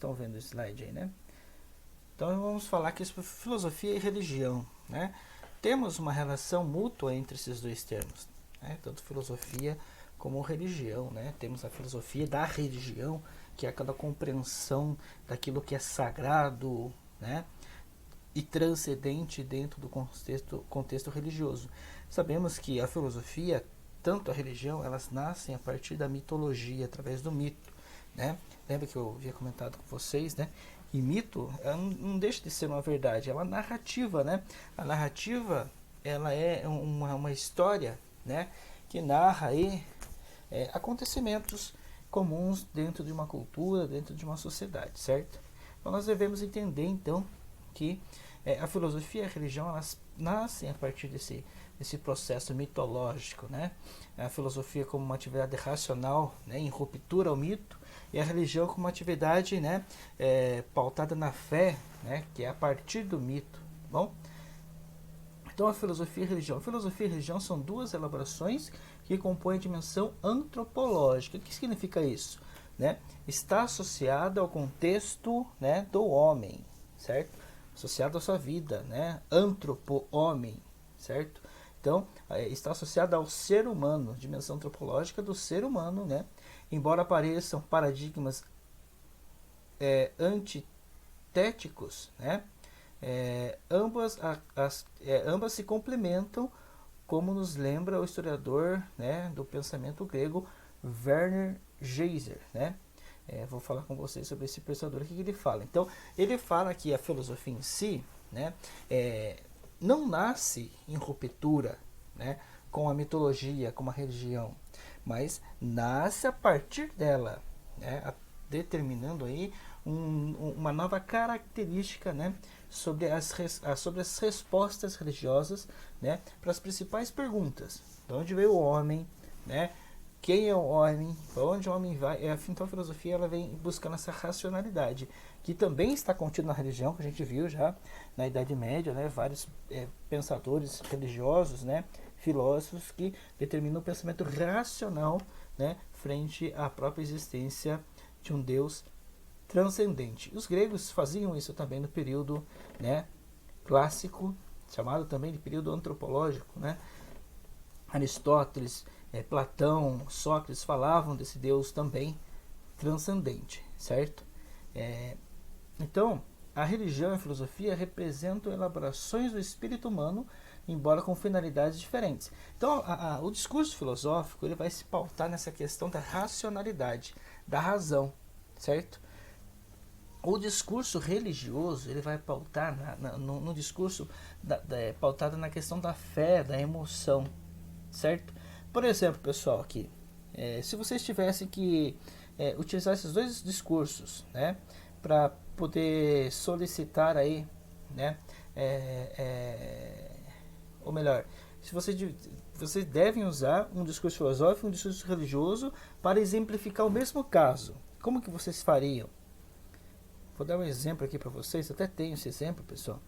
estão vendo o slide aí, né? Então vamos falar aqui sobre filosofia e religião, né? Temos uma relação mútua entre esses dois termos, né? Tanto filosofia como religião, né? Temos a filosofia da religião, que é aquela compreensão daquilo que é sagrado, né? E transcendente dentro do contexto religioso. Sabemos que a filosofia, tanto a religião, elas nascem a partir da mitologia, através do mito, né? Lembra que eu havia comentado com vocês, né? E mito não deixa de ser uma verdade, é uma narrativa, né? A narrativa, ela é uma história, né? Que narra aí acontecimentos comuns dentro de uma cultura, dentro de uma sociedade, certo? Então nós devemos entender, então, que a filosofia e a religião, elas nascem a partir desse processo mitológico, né? A filosofia como uma atividade racional, né, em ruptura ao mito, e a religião como uma atividade, né, pautada na fé, né, que é a partir do mito. Bom, então a filosofia e a religião. A filosofia e a religião são duas elaborações que compõem a dimensão antropológica. O que significa isso? Né? Está associada ao contexto, né, do homem, certo? Associado à sua vida, né? Antropo-homem, certo? Então, está associada ao ser humano, dimensão antropológica do ser humano, né? Embora apareçam paradigmas antitéticos, né? Ambas se complementam, como nos lembra o historiador, né, do pensamento grego Werner Geiser, né? Vou falar com vocês sobre esse pensador aqui que ele fala. Então, ele fala que a filosofia em si, né, não nasce em ruptura, né, com a mitologia, com a religião, mas nasce a partir dela, né, determinando aí uma nova característica, né, sobre as respostas religiosas, né, para as principais perguntas. De onde veio o homem, né? Quem é o homem? Para onde o homem vai? Então a filosofia, ela vem buscando essa racionalidade, que também está contida na religião, que a gente viu já na Idade Média, né? Vários pensadores religiosos, né? Filósofos que determinam o pensamento racional, né? Frente à própria existência de um Deus transcendente. Os gregos faziam isso também no período, né, clássico, chamado também de período antropológico, né? Aristóteles, Platão, Sócrates falavam desse Deus também transcendente, certo? Então, a religião e a filosofia representam elaborações do espírito humano, embora com finalidades diferentes. Então, o discurso filosófico, ele vai se pautar nessa questão da racionalidade, da razão, certo? O discurso religioso, ele vai pautar no discurso pautado na questão da fé, da emoção, certo? Por exemplo, pessoal, aqui, se vocês tivessem que utilizar esses dois discursos, né, para poder solicitar aí, né, ou melhor, se vocês devem usar um discurso filosófico e um discurso religioso para exemplificar o mesmo caso. Como que vocês fariam? Vou dar um exemplo aqui para vocês, até tenho esse exemplo, pessoal.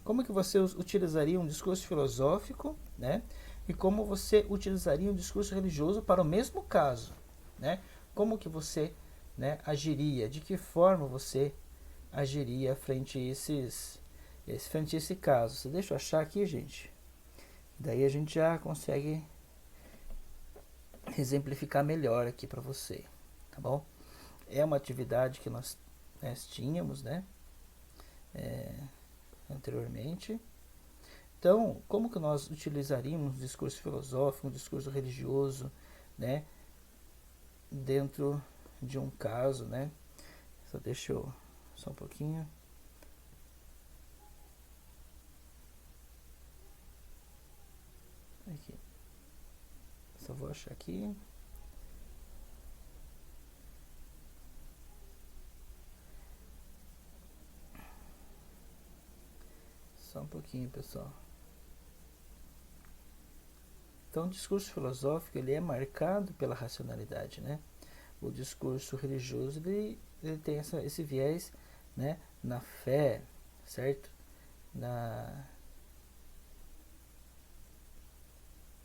Como que você utilizaria um discurso filosófico, né? E como você utilizaria um discurso religioso para o mesmo caso, né? Como que você, né, agiria? De que forma você agiria frente a esse caso? Deixa eu achar aqui, gente. Daí a gente já consegue exemplificar melhor aqui para você, tá bom? É uma atividade que nós tínhamos, né? Anteriormente. Então, como que nós utilizaríamos um discurso filosófico, um discurso religioso, né, dentro de um caso, né? Só um pouquinho. Aqui. Só vou achar aqui. Só um pouquinho, pessoal. Então, o discurso filosófico, ele é marcado pela racionalidade, né? O discurso religioso, ele tem esse viés, né, na fé, certo? Na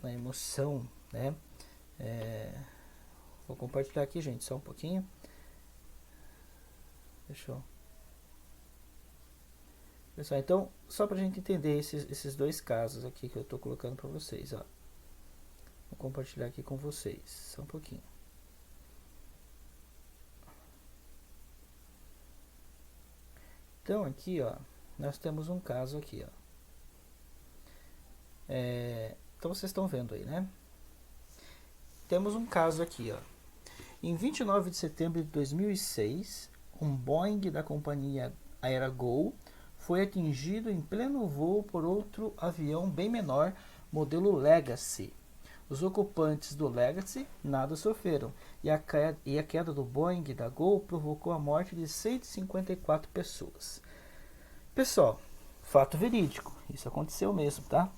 emoção, né? Vou compartilhar aqui, gente, só um pouquinho. Deixa eu... Pessoal, então, só para a gente entender esses dois casos aqui que eu estou colocando para vocês, ó. Vou compartilhar aqui com vocês, só um pouquinho. Então, aqui, ó, nós temos um caso aqui, ó. Então, vocês estão vendo aí, né? Temos um caso aqui, ó. Em 29 de setembro de 2006, um Boeing da companhia AeraGo foi atingido em pleno voo por outro avião bem menor, modelo Legacy. Os ocupantes do Legacy nada sofreram, e a queda do Boeing da Gol provocou a morte de 154 pessoas. Pessoal, fato verídico, isso aconteceu mesmo, tá?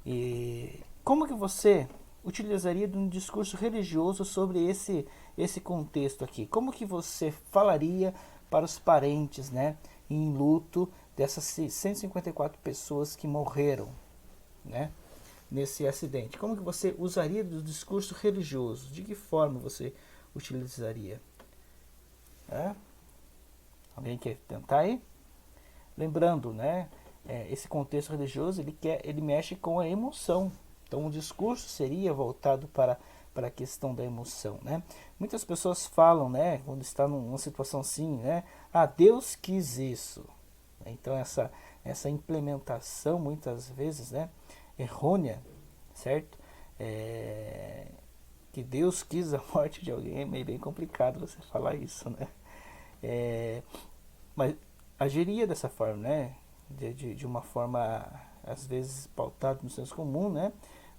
E como que você utilizaria de um discurso religioso sobre esse contexto aqui? Como que você falaria para os parentes, né, em luto dessas 154 pessoas que morreram, né, nesse acidente? Como que você usaria do discurso religioso? De que forma você utilizaria? Alguém quer tentar aí? Lembrando, né, esse contexto religioso ele mexe com a emoção. Então o discurso seria voltado para a questão da emoção, né? Muitas pessoas falam, né, quando está numa situação assim, né, Deus quis isso. Então essa implementação muitas vezes, né, errônea, certo? Que Deus quis a morte de alguém, é meio bem complicado você falar isso, né? Mas agiria dessa forma, né? De uma forma às vezes pautada no senso comum, né?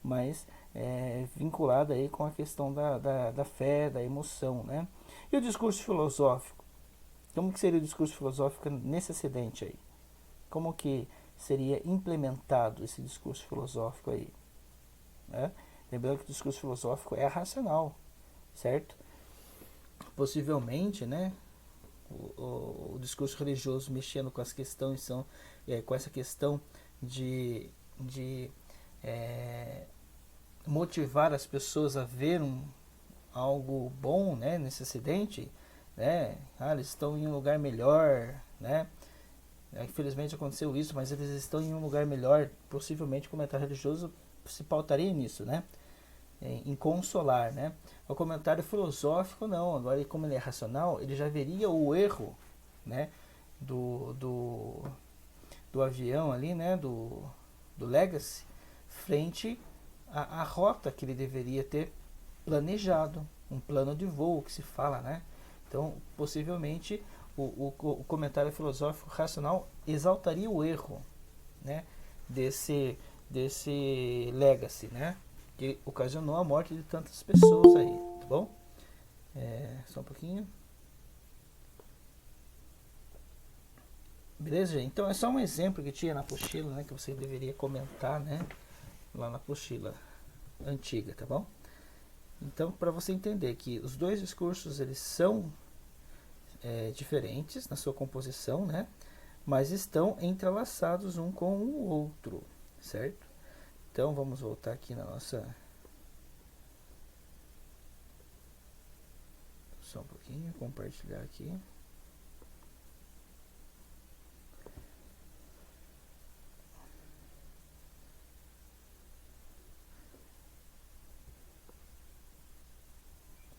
Mas vinculada aí com a questão da fé, da emoção, né? E o discurso filosófico? Como que seria o discurso filosófico nesse acidente aí? Como que seria implementado esse discurso filosófico aí? Né? Lembrando que o discurso filosófico é racional, certo? Possivelmente, né? O discurso religioso mexendo com as questões com essa questão de motivar as pessoas a ver algo bom, né, nesse acidente, né? Eles estão em um lugar melhor, né? Infelizmente aconteceu isso, mas eles estão em um lugar melhor. Possivelmente o comentário religioso se pautaria nisso, né? Em consolar, né? O comentário filosófico não. Agora, como ele é racional, ele já veria o erro, né, do avião ali, né, do Legacy, frente à rota que ele deveria ter planejado, um plano de voo que se fala, né? Então, possivelmente o comentário filosófico racional exaltaria o erro, né, desse Legacy, né, que ocasionou a morte de tantas pessoas aí, tá bom? Só um pouquinho. Beleza, gente? Então é só um exemplo que tinha na apostila, né, que você deveria comentar, né, lá na apostila antiga, tá bom? Então, para você entender que os dois discursos eles são diferentes na sua composição, né, mas estão entrelaçados um com o outro, certo? Então vamos voltar aqui na nossa... Só um pouquinho, compartilhar aqui.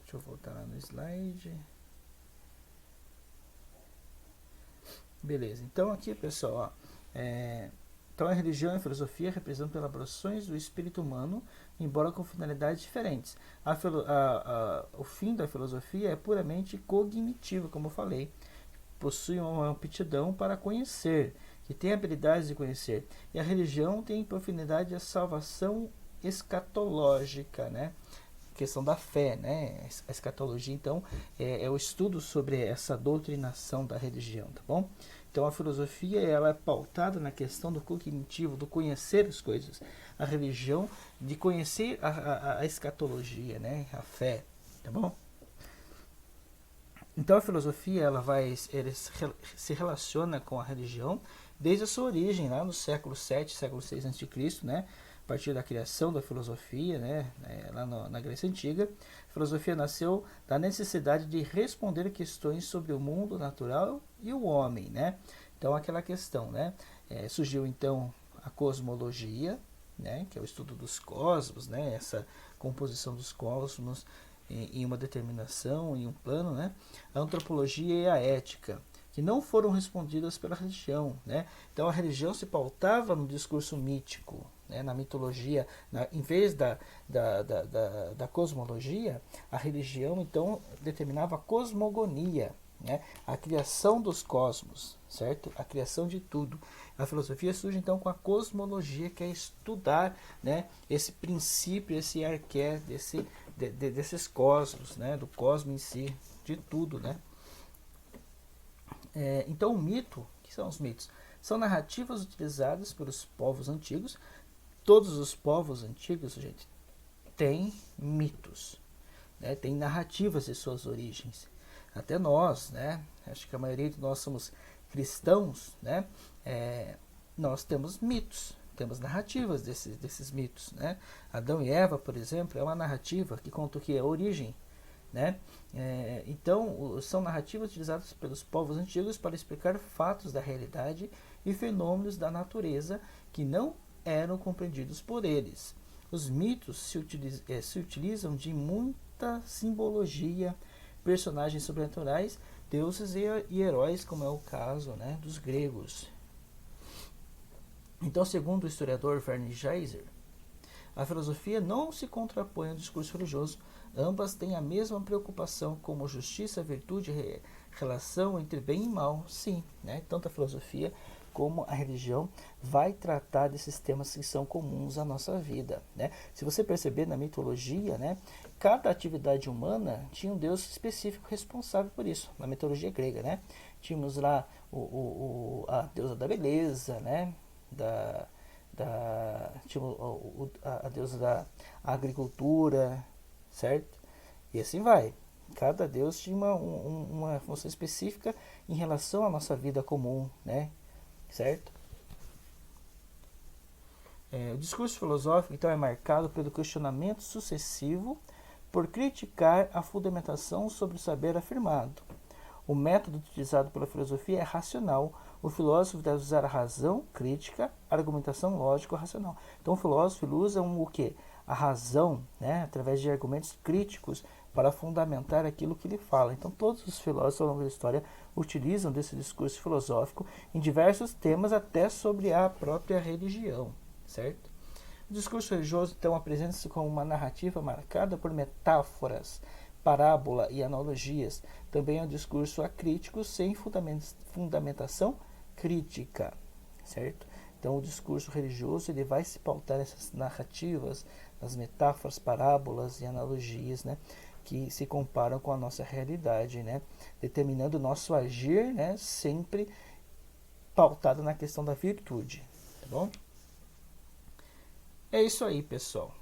Deixa eu voltar lá no slide. Beleza, então aqui, pessoal, então a religião e a filosofia representam elaborações do espírito humano, embora com finalidades diferentes. O fim da filosofia é puramente cognitivo, como eu falei. Possui uma aptidão para conhecer, que tem habilidades de conhecer. E a religião tem por finalidade a salvação escatológica, né? Questão da fé, né? A escatologia, então, é o estudo sobre essa doutrinação da religião, tá bom? Então, a filosofia ela é pautada na questão do cognitivo, do conhecer as coisas. A religião, de conhecer a escatologia, né? A fé, tá bom? Então, a filosofia ela se relaciona com a religião desde a sua origem, lá no século 7, século 6 a.C., né? a partir da criação da filosofia, né, lá na Grécia Antiga, a filosofia nasceu da necessidade de responder questões sobre o mundo natural e o homem, né? Então, aquela questão, né? Surgiu então a cosmologia, né, que é o estudo dos cosmos, né, essa composição dos cosmos em uma determinação, em um plano, né? A antropologia e a ética, que não foram respondidas pela religião, né? Então a religião se pautava no discurso mítico, né? Na mitologia, em vez da cosmologia, a religião então determinava a cosmogonia, né? A criação dos cosmos, certo? A criação de tudo. A filosofia surge então com a cosmologia, que é estudar, né, esse princípio, esse arqué desses cosmos, né, do cosmos em si, de tudo, né? Então o mito, o que são os mitos? São narrativas utilizadas pelos povos antigos. Todos os povos antigos, gente, têm mitos, né? Tem narrativas de suas origens. Até nós, né? Acho que a maioria de nós somos cristãos, né? Nós temos mitos, temos narrativas desses mitos, né? Adão e Eva, por exemplo, é uma narrativa que conta o que é a origem, né? Então, são narrativas utilizadas pelos povos antigos para explicar fatos da realidade e fenômenos da natureza que não eram compreendidos por eles. Os mitos se utilizam de muita simbologia, personagens sobrenaturais, deuses e heróis, como é o caso, né, dos gregos. Então, segundo o historiador Werner Geiser, a filosofia não se contrapõe ao discurso religioso. Ambas têm a mesma preocupação como justiça, virtude e relação entre bem e mal. Sim, né? Tanto a filosofia como a religião vai tratar desses temas que são comuns à nossa vida, né? Se você perceber na mitologia, né, cada atividade humana tinha um deus específico responsável por isso. Na mitologia grega, né, tínhamos lá a deusa da beleza, né, a deusa da agricultura, certo? E assim vai. Cada deus tinha uma função específica em relação à nossa vida comum, né? Certo? O discurso filosófico então é marcado pelo questionamento sucessivo por criticar a fundamentação sobre o saber afirmado. O método utilizado pela filosofia é racional. O filósofo deve usar a razão crítica, a argumentação lógico-racional. Então o filósofo usa o quê? A razão, né, através de argumentos críticos para fundamentar aquilo que ele fala. Então todos os filósofos ao longo da história utilizam desse discurso filosófico em diversos temas, até sobre a própria religião, certo? O discurso religioso então apresenta-se como uma narrativa marcada por metáforas, parábola e analogias. Também é um discurso acrítico sem fundamentação crítica, certo? Então o discurso religioso ele vai se pautar nessas narrativas, nas metáforas, parábolas e analogias, né, que se comparam com a nossa realidade, né, determinando o nosso agir, né, sempre pautado na questão da virtude, tá bom? É isso aí, pessoal.